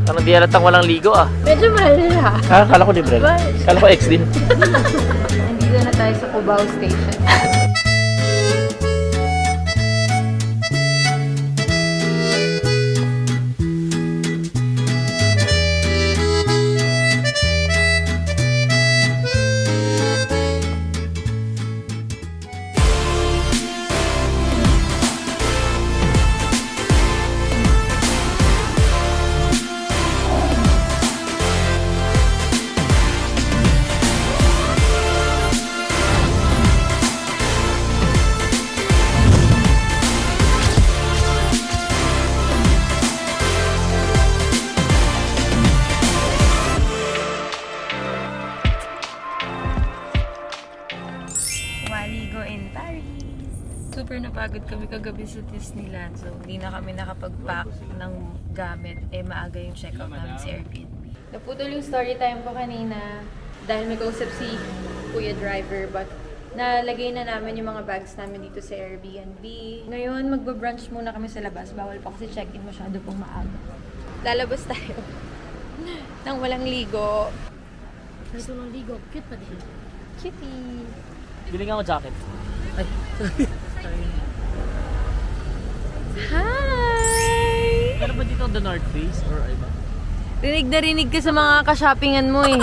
Parang di halatang walang ligo ah. Medyo mahal na. Kala ko libre lang. Kala ko ex din. Nandito na tayo sa Cubao Station. Waligo in Paris. Super napagod kami kagabi sa Disneyland. So, hindi na kami nakapag-pack ng gamit. Maaga yung check-out namin sa Airbnb. Naputol yung story time ko kanina dahil may kausap si Kuya Driver. But, nalagay na namin yung mga bags namin dito sa Airbnb. Ngayon, magbabrunch muna kami sa labas. Bawal pa kasi check-in masyado pong maaga. Lalabas tayo nang walang ligo. Ito ng ligo, cute pa din. Cutie! Bili nga ako jacket. Ay. Hi! Ano ba dito the North Face or iba? Rinig na rinig ka sa mga ka-shoppingan mo eh.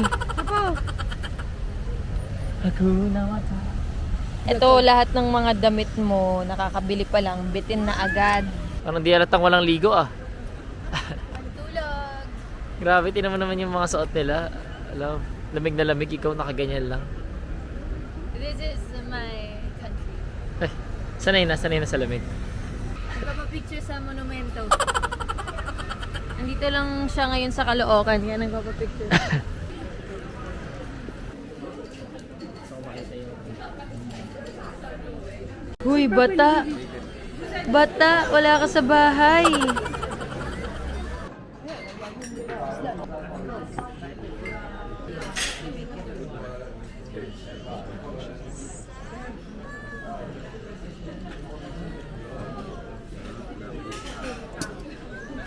Hakuna Matata. Ito, lahat ng mga damit mo, nakakabili pa lang, bitin na agad. Parang di halatang walang ligo ah. Tulog! Grabe, tinan mo naman yung mga suot nila. Alam, lamig na lamig, ikaw nakaganyan lang. This is my country. Ay, sanay na sa lamig. Nagpapapicture sa monumento. Andito lang siya ngayon sa Caloocan, kaya nagpapapicture. Uy, bata! Bata, wala ka sa bahay!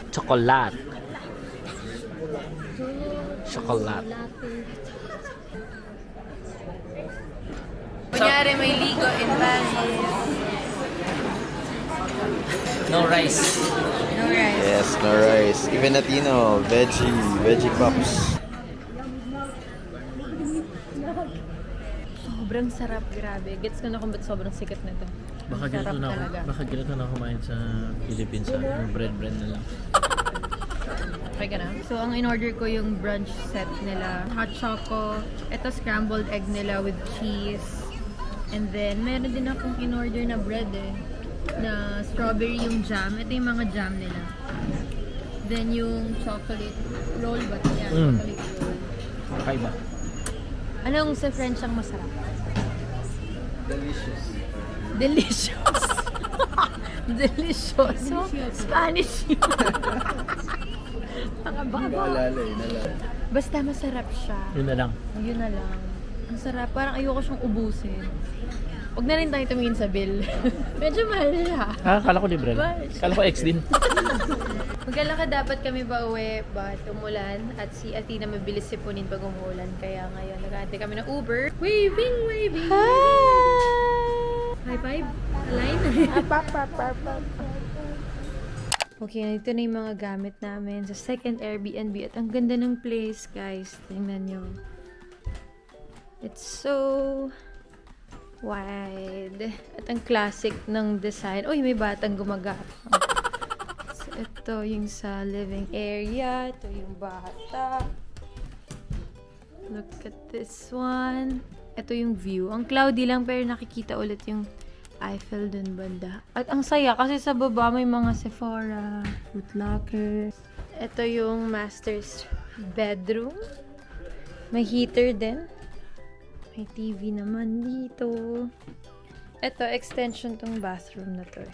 Chocolate. Chocolate. Kunyari may ligo in Paris. No rice. No rice. Yes, no rice. Even Latino, veggie pops. Sobrang sarap, grabe. Gets ko na kung ba't sobrang sikat na to. Baka Sarap ganito na ako. talaga. Baka ganito na ako kumain sa Philippines. Yung bread na lang. Okay ka na? So, ang in-order ko yung brunch set nila. Hot choco. Ito, scrambled egg nila with cheese. And then, meron din akong in-order na bread na strawberry yung jam. Ito yung mga jam nila. Then, yung chocolate roll ba? Yeah, chocolate roll. Okay ba? Anong sa French ang masarap? Delicious. Delicious. Delicious. So, Spanish yun. Naalala. Basta masarap siya. Yun na lang. Yun na lang. Ang sarap. Parang ayoko siyang ubusin. Huwag na rin tayo tumingin sa bill. Medyo mahal siya. Kala ko libre lang. Kala ko ex din. Maglalakad dapat kami pa uwi, but umulan at si Athena mabilis sipunin pag umulan. Kaya ngayon, nag-aantay kami ng Uber. Waving! Hi! High five? Align? Okay, nandito na yung mga gamit namin sa second Airbnb. At ang ganda ng place, guys. Tingnan nyo. It's so wide. At ang classic ng design. Uy, may batang gumagapang. So, ito yung sa living area. Ito yung bata. Look at this one. Ito yung view. Ang cloudy lang pero nakikita ulit yung Eiffel dun banda. At ang saya kasi sa baba may mga Sephora, Foot Locker. Ito yung master's bedroom. May heater din. May TV naman dito. Ito, extension tong bathroom na to.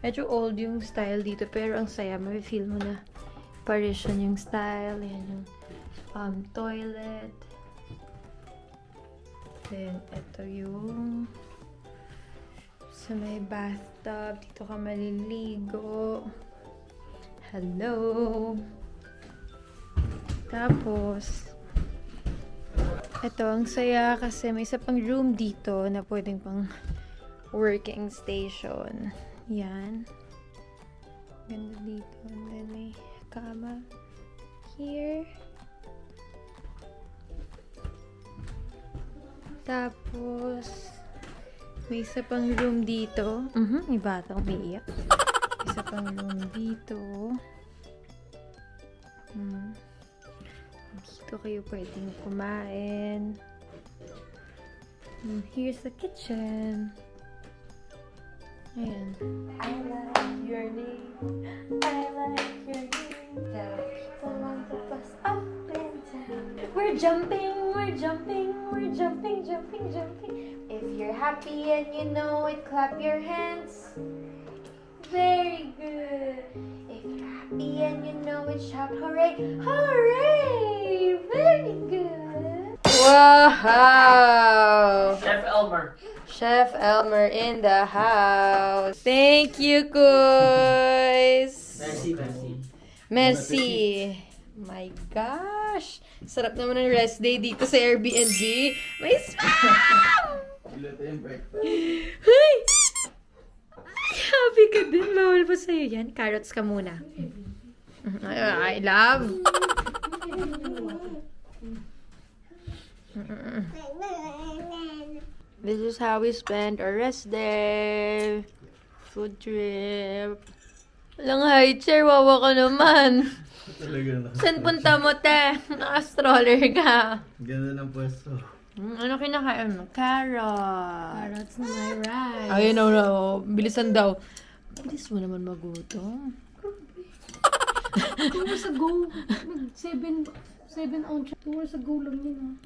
Medyo old yung style dito pero ang saya. May feel mo na Parisian yung style. Yan yung toilet. Then, ito yung sa may bathtub. Dito ka maliligo. Hello! Tapos, ito, ang saya kasi may isa pang room dito na pwedeng pang working station. Yan. Ganda dito. And then may kama here. Tapos, may isa pang room dito. May batang umiiyak. Isa pang room dito. Dito kayo pwedeng kumain. Here's the kitchen. Ayan. I like your name. I like your name. The people want to pass up and down. We're jumping, we're jumping, we're jumping, jumping, jumping. If you're happy and you know it, clap your hands. Very good. If you're happy and you know it, shout hooray, hooray. Very good. Wow! Chef Elmer. Chef Elmer in the house. Thank you, guys. Merci, merci. Merci. My gosh. Sarap naman ng rest day dito sa Airbnb. May spam! Hey! Happy ka din. Bawal pa sa'yo yan. Carrots ka muna. I love. This is how we spend our rest day. Food trip. Walang high chair, wawa ka naman. Saan punta mo, te? Naka-stroller ka. Ganda ng pwesto. Ano kinakain mo? Carrot. Carrots na my rice. Ayun na, bilisan daw. Bilis mo naman magutom. 2 hours ago. 7 ounce. 2 hours ago lang yun ah.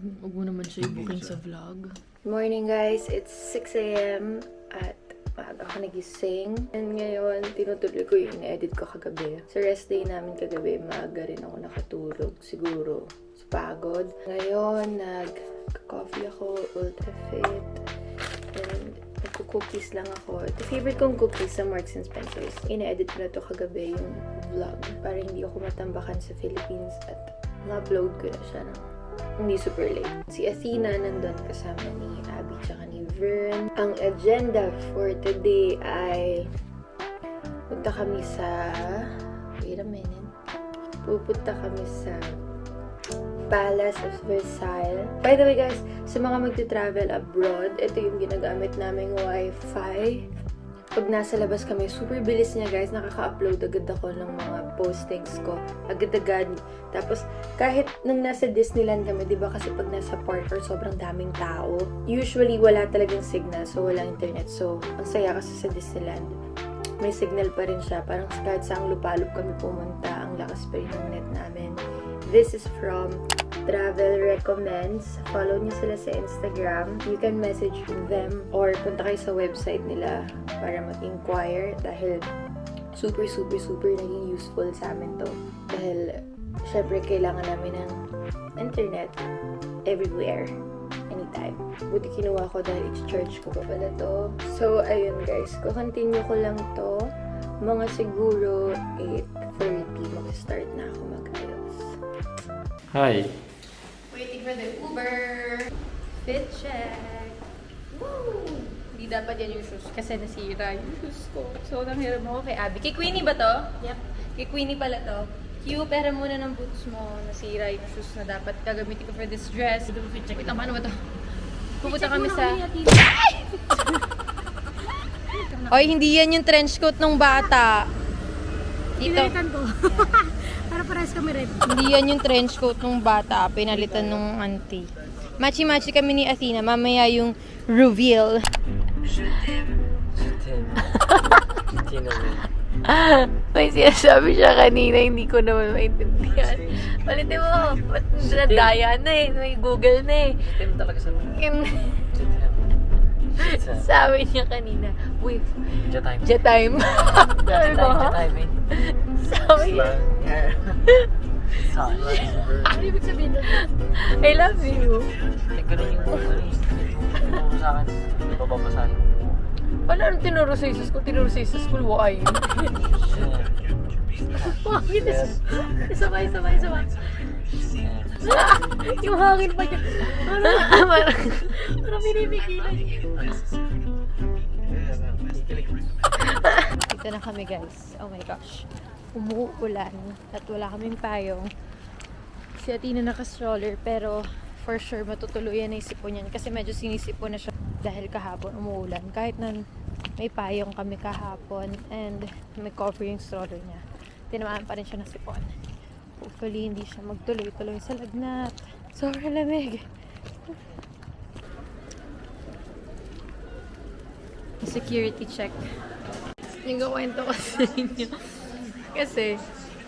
Huwag mo naman siya i-booking sa vlog. Morning guys, it's 6 a.m. at maaga ako nagising. And ngayon, tinutuloy ko yung edit ko kagabi. Sa rest day namin kagabi, maaga rin ako nakatulog. Siguro, sa pagod. Ngayon, nag-coffee ako, Ultra Fit. And nagko-cookies lang ako. Ito favorite kong cookies sa Marks & Spencer's. Ina-edit ko na to kagabi yung vlog. Para hindi ako matambakan sa Philippines at na-upload ko na siya ng hindi super late. Si Athena nandun kasama ni Abby tsaka ni Vern. Ang agenda for today ay punta kami sa wait a minute. Pupunta kami sa Palace of Versailles. By the way guys, sa mga magti-travel abroad, ito yung ginagamit naming Wi-Fi. Pag nasa labas kami, super bilis niya guys. Nakaka-upload agad ako ng mga postings ko. Agad-agad. Tapos, kahit nung nasa Disneyland kami, di ba kasi pag nasa park or sobrang daming tao, usually wala talagang signal. So, walang internet. So, ang saya kasi sa Disneyland. May signal pa rin siya. Parang kahit saang lupalop kami pumunta, ang lakas pa rin ng net namin. This is from Travel Recommends. Follow niyo sila sa Instagram. You can message them or punta kayo sa website nila para mag-inquire dahil super naging useful sa amin to. Dahil syempre kailangan namin ng internet everywhere, anytime. Buti kinuha ko dahil i-charge ko pa pala to. So, ayun guys. Kukontinue ko lang to. Mga siguro 8:30 mag-start na ako mag-ayos. Hi. Waiting for the Uber. Fit check. Woo! Hindi dapat yan yung shoes kasi nasira yung shoes ko. So, nanghiram ako kay Abby. Kay Queenie ba to? Yep. Kay Queenie pala to. Q, pera muna ng boots mo. Nasira yung shoes na dapat gagamitin ko for this dress. Wait lang, paano ba to? Pupunta kami sa... Oy, hindi yan yung trench coat ng bata. Dito. Pinalitan ko. Para parehas kami red. Hindi yan yung trench coat ng bata. Pinalitan ng auntie. Machi-machi kami ni Athena. Mamaya yung reveal. May sinasabi siya kanina. Hindi ko naman maintindihan. Palitin mo. Nadaya na eh. May Google na eh. Tim talaga sa Sabi niya kanina, wait, Jet-time. Jet-time. Jet-time eh. Sabi niya, Ano ibig sabihin doon? I love you. Ganun yung tinuro sa akin. Hindi pa babasahin. Wala nang tinuro sa school. Tinuro sa school, why? Sabay. Yung hangin pa niya. Parang pinipigilan niya. Dito na kami guys. Oh my gosh. Umuulan at wala kaming payong. Si Athena naka-stroller pero for sure matutuluyan na yung sipon niyan kasi medyo sinisipon na siya dahil kahapon umuulan. Kahit na may payong kami kahapon and may cover yung stroller niya. Tinamaan pa rin siya ng sipon. Hopefully hindi siya magtuloy-tuloy sa lagnat. Sobrang lamig. Security check. Nagkakwento ko sa inyo. Kasi,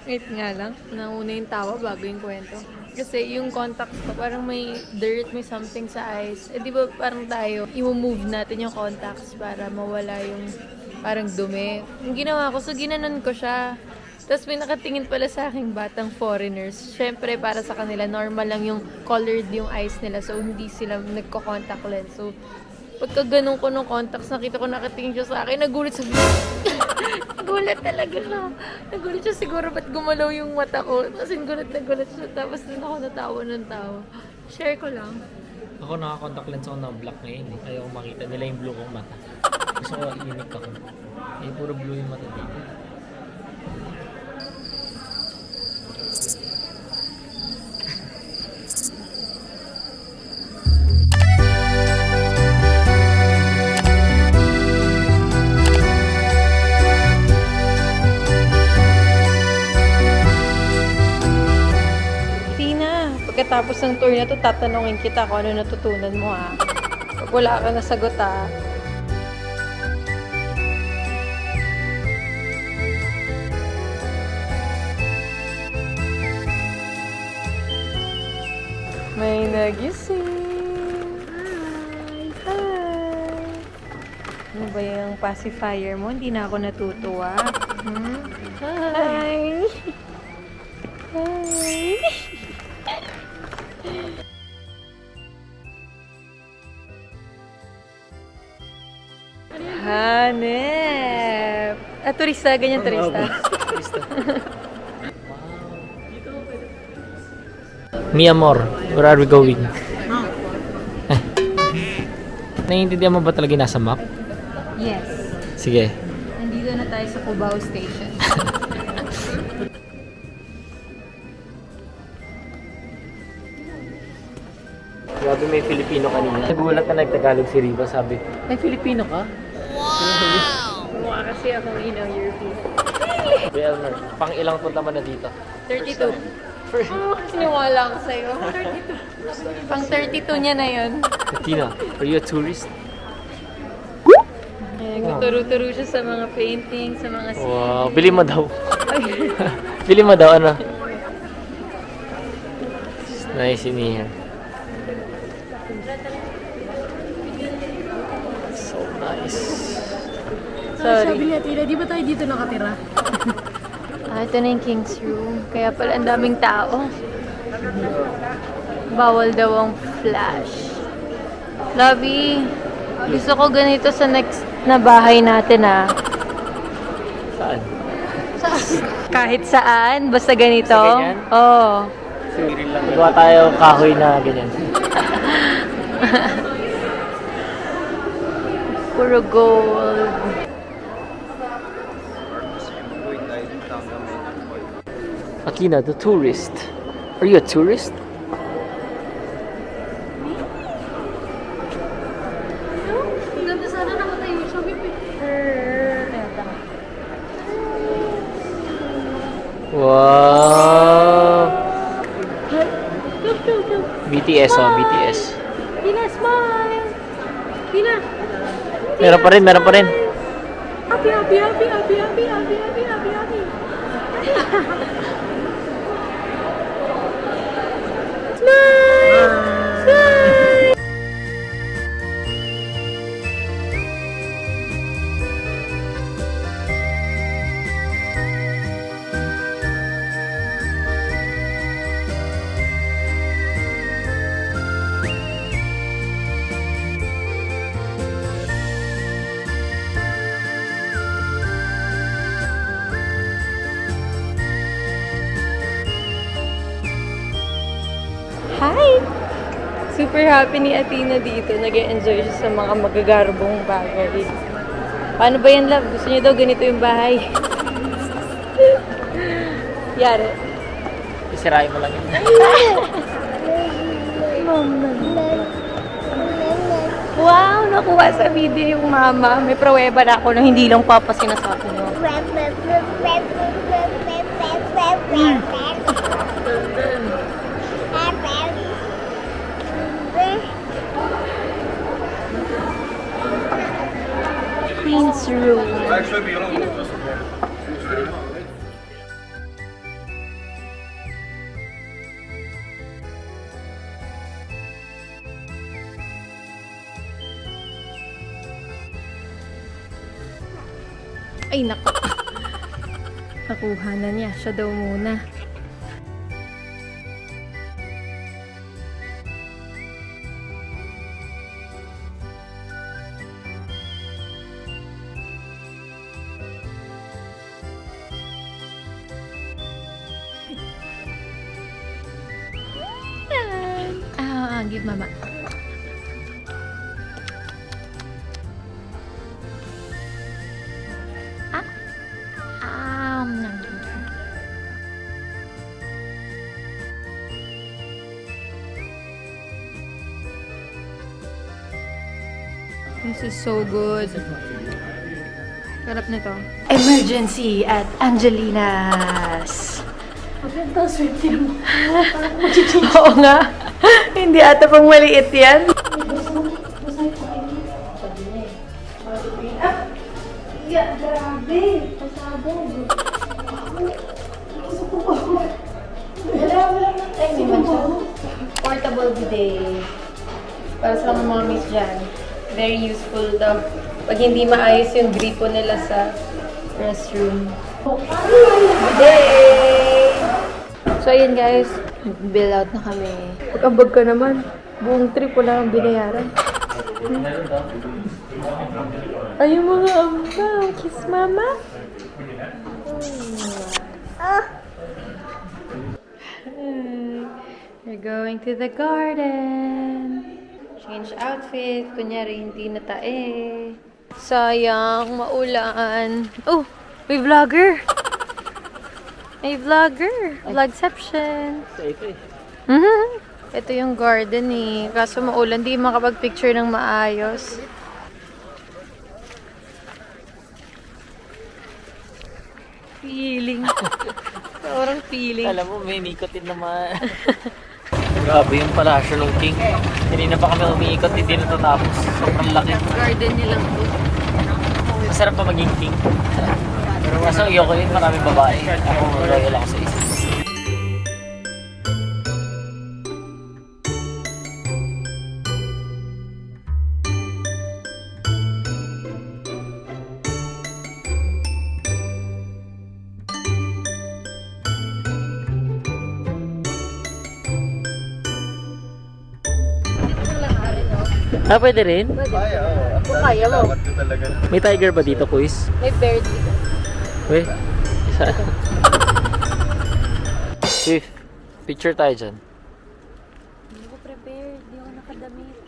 wait nga lang, nauna yung tawa bago yung kwento. Kasi yung contacts ko, parang may dirt, may something sa eyes. Eh di ba parang tayo, i-move natin yung contacts para mawala yung parang dumi. Yung ginawa ko, so ginanon ko siya. Tapos may nakatingin pala sa aking batang foreigners. Siyempre, para sa kanila, normal lang yung colored yung eyes nila. So, hindi sila nagko-contact lens. So, pagka ganun ko ng contacts, nakita ko nakatingin siya sa akin, nagulat sa nagulat talaga siya. Nagulat siya siguro ba't gumalaw yung mata ko. Tapos gulat siya. Tapos doon ako natawa ng tawa. Share ko lang. Ako naka-contact lens ako na black ngayon eh. Ayaw makita nila yung blue kong mata. Gusto ko unique ako. Eh, puro blue yung mata dito. Pagkatapos ng tour na to, tatanungin kita kung ano natutunan mo ha. Pag wala ka nasagot ha. May nagising. Hi! Ano ba yung pacifier mo? Hindi na ako natutuwa. Hi! Hi! Hanep! Ah, turista. Ganyan turista. Mi amor, where are we going? Naiintindihan mo ba talaga yung nasa map? Yes. Sige. Nandito na tayo sa Cubao Station. Grabe may Filipino kanina. Nagulat na nagtagalog si Riva, sabi, may Filipino ka? Mukha kasi akong European. Elmer, pang ilang punta man na dito? 32. Siniwala ako sa'yo. 32. Pang 32 niya na yun. Tina, are you a tourist? Turo-turo siya sa mga painting, sa mga scene. Wow, bili mo daw. Bili mo daw, ano? Nice in here. So nice. Sorry. Sabi niya, Tira, di ba tayo dito nakatira? Ito na yung King's Room. Kaya pala ang daming tao. Bawal daw ang flash. Labi, gusto ko ganito sa next na bahay natin ah. Saan? Kahit saan, basta ganito. Basta ganyan? Oo. Magawa tayo kahoy na ganyan. Puro gold. Akina, the tourist. Are you a tourist? Ang ganda sana nakatayo siya. Wow! BTS oh, BTS. Tina, smile! Tina! Meron pa rin, meron pa rin. Happy, happy, happy, happy, happy, happy, happy, happy, happy. Hi! Super happy ni Athena dito. Nag-enjoy siya sa mga magagarbong bagay. Paano ba yan, love? Gusto niyo daw ganito yung bahay? Yari. Isirain mo lang yun. Mama. Wow! Nakuha sa video yung mama. May pruweba na ako na hindi lang papa sinasabi niyo. Queen's room. Ay, naku. Nakuha na niya. Siya daw muna. Give mama. This is so good. Sarap nito. Emergency at Angelina's. Maganda, swerte mo. Oo nga. Hindi ata pang maliit yan. Yeah, grabe. Pasabog. Portable bidet. Para sa mga miss dyan. Very useful daw. Pag hindi maayos yung gripo nila sa restroom. Bidet! So, ayun guys. Bill out na kami. Pag-ambag ka naman. Buong trip wala kang binayaran. Ay, yung mga ambag. Kiss mama. We're going to the garden. Change outfit. Kunyari, hindi na tae. Sayang, maulan. Oh, may vlogger. May vlogger. Vlogception. So, ito eh. Ito yung garden eh. Kaso maulan, di makapag-picture ng maayos. Feeling. Parang feeling. Alam mo, may nikotin naman. Grabe yung palasyo ng king. Hindi na pa kami umiikot, hindi na tatapos. Sobrang laki. Garden nilang to. Masarap pa maging king. Pero kaso ayoko yun, maraming babae. Ako loyal ako sa isa. Ah, pwede rin? Kung kaya mo. May tiger ba dito, quiz? May bear dito. Uy, isa. Swift, picture tayo dyan. Hindi ko prepared. Hindi ako nakadamit.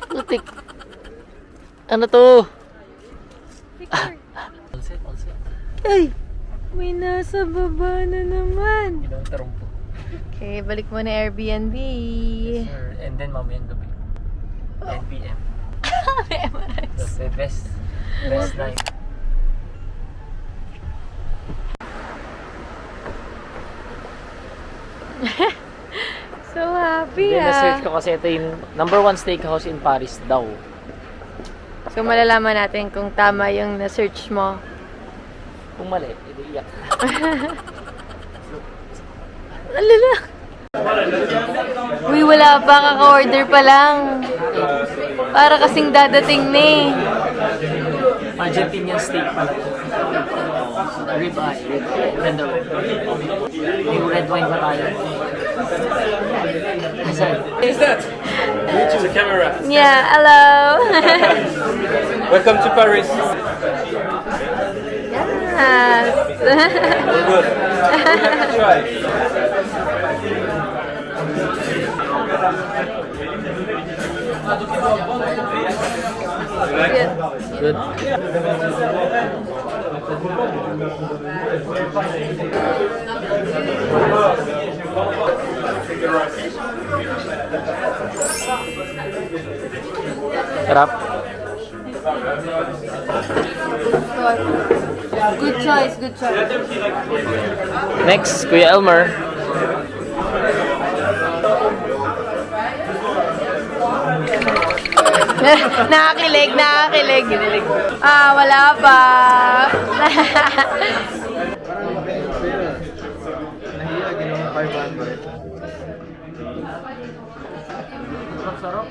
Lutik. Ano to? Picture. All set, all set. Ay! May nasa baba na naman. Ilang tarong po. Okay, balik mo na Airbnb. Sir, and then mamayang gabi. 10 p.m. Memorize. The best night. So happy Then na-search ah. ko kasi ito yung #1 steakhouse in Paris daw. So malalaman natin kung tama yung na-search mo. Kung mali, ito iyak. Alala. Uy, wala pa. Kaka-order pa lang. Para kasing dadating na eh. Argentinian steak pala. Ribeye. Tender. May red wine pa tayo. Asan? Is that? Reach the camera. Yeah, hello. Welcome to Paris. Yeah. Good. Try. Good. Good. Sarap. Good choice, good choice. Next, Kuya Elmer. Nakakilig. Ah, wala pa. Nahiya, ginawa 500. Sarap.